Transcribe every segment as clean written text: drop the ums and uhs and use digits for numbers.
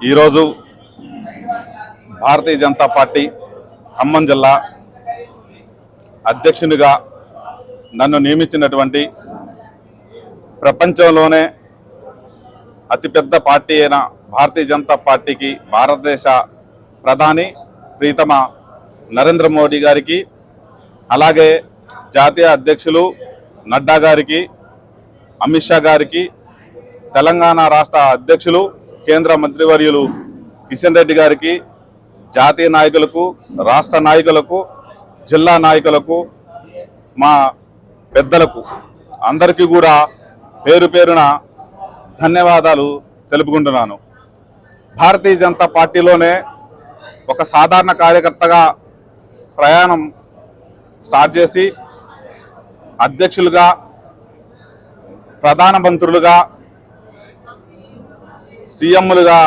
ఈరోజు భారతీయ జనతా పార్టీ ఖమ్మం జిల్లా అధ్యక్షునిగా నన్ను నియమించినటువంటి ప్రపంచంలోనే అతిపెద్ద పార్టీ అయిన భారతీయ జనతా పార్టీకి భారతదేశ ప్రధాని ప్రీతమ నరేంద్ర మోడీ గారికి, అలాగే జాతీయ అధ్యక్షులు నడ్డా గారికి, అమిత్ షా గారికి, తెలంగాణ రాష్ట్ర అధ్యక్షులు కేంద్ర మంత్రివర్యులు కిషన్ రెడ్డి గారికి, జాతీయ నాయకులకు, రాష్ట్ర నాయకులకు, జిల్లా నాయకులకు, మా పెద్దలకు అందరికీ కూడా పేరు పేరున ధన్యవాదాలు తెలుపుకుంటున్నాను. భారతీయ జనతా పార్టీలోనే ఒక సాధారణ కార్యకర్తగా ప్రయాణం స్టార్ట్ చేసి అధ్యక్షులుగా, ప్రధానమంత్రులుగా, సీఎంలుగా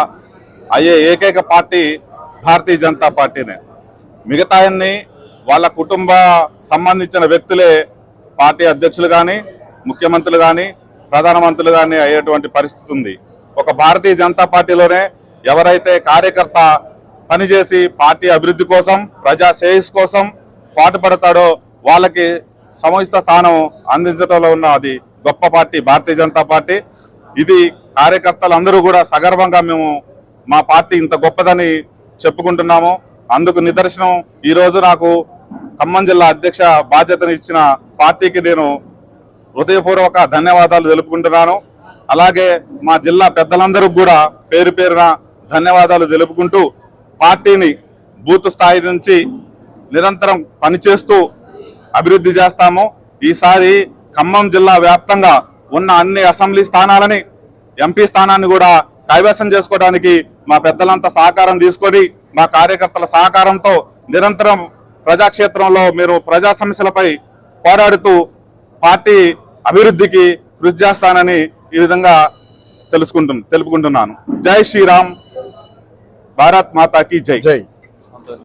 అయ్యే ఏకైక పార్టీ భారతీయ జనతా పార్టీనే. మిగతా అన్ని వాళ్ళ కుటుంబ సంబంధించిన వ్యక్తులే పార్టీ అధ్యక్షులు కానీ, ముఖ్యమంత్రులు కానీ, ప్రధానమంత్రులు కానీ అయ్యేటువంటి పరిస్థితి ఉంది. ఒక భారతీయ జనతా పార్టీలోనే ఎవరైతే కార్యకర్త పనిచేసి పార్టీ అభివృద్ధి కోసం, ప్రజా శ్రేయస్సు కోసం పాటుపడతాడో వాళ్ళకి సముచిత స్థానం అందించడంలో ఉన్న అది గొప్ప పార్టీ భారతీయ జనతా పార్టీ. ఇది కార్యకర్తలందరూ కూడా సగర్వంగా మేము మా పార్టీ ఇంత గొప్పదని చెప్పుకుంటున్నాము. అందుకు నిదర్శనం ఈరోజు నాకు ఖమ్మం జిల్లా అధ్యక్ష బాధ్యతను ఇచ్చిన పార్టీకి నేను హృదయపూర్వక ధన్యవాదాలు తెలుపుకుంటున్నాను. అలాగే మా జిల్లా పెద్దలందరూ కూడా పేరు పేరున ధన్యవాదాలు తెలుపుకుంటూ పార్టీని బూత్ స్థాయి నుంచి నిరంతరం పనిచేస్తూ అభివృద్ధి చేస్తాము. ఈసారి ఖమ్మం జిల్లా వ్యాప్తంగా ఉన్న అన్ని అసెంబ్లీ స్థానాలని, ఎంపీ స్థానాన్ని కూడా కైవసం చేసుకోవడానికి మా పెద్దలంతా సహకారం తీసుకొని, మా కార్యకర్తల సహకారంతో నిరంతరం ప్రజాక్షేత్రంలో మీరు ప్రజా సమస్యలపై పోరాడుతూ పార్టీ అభివృద్ధికి కృషి చేస్తానని ఈ విధంగా తెలుపుకుంటున్నాను. జై శ్రీరామ్, భారత్ మాతాకి జై.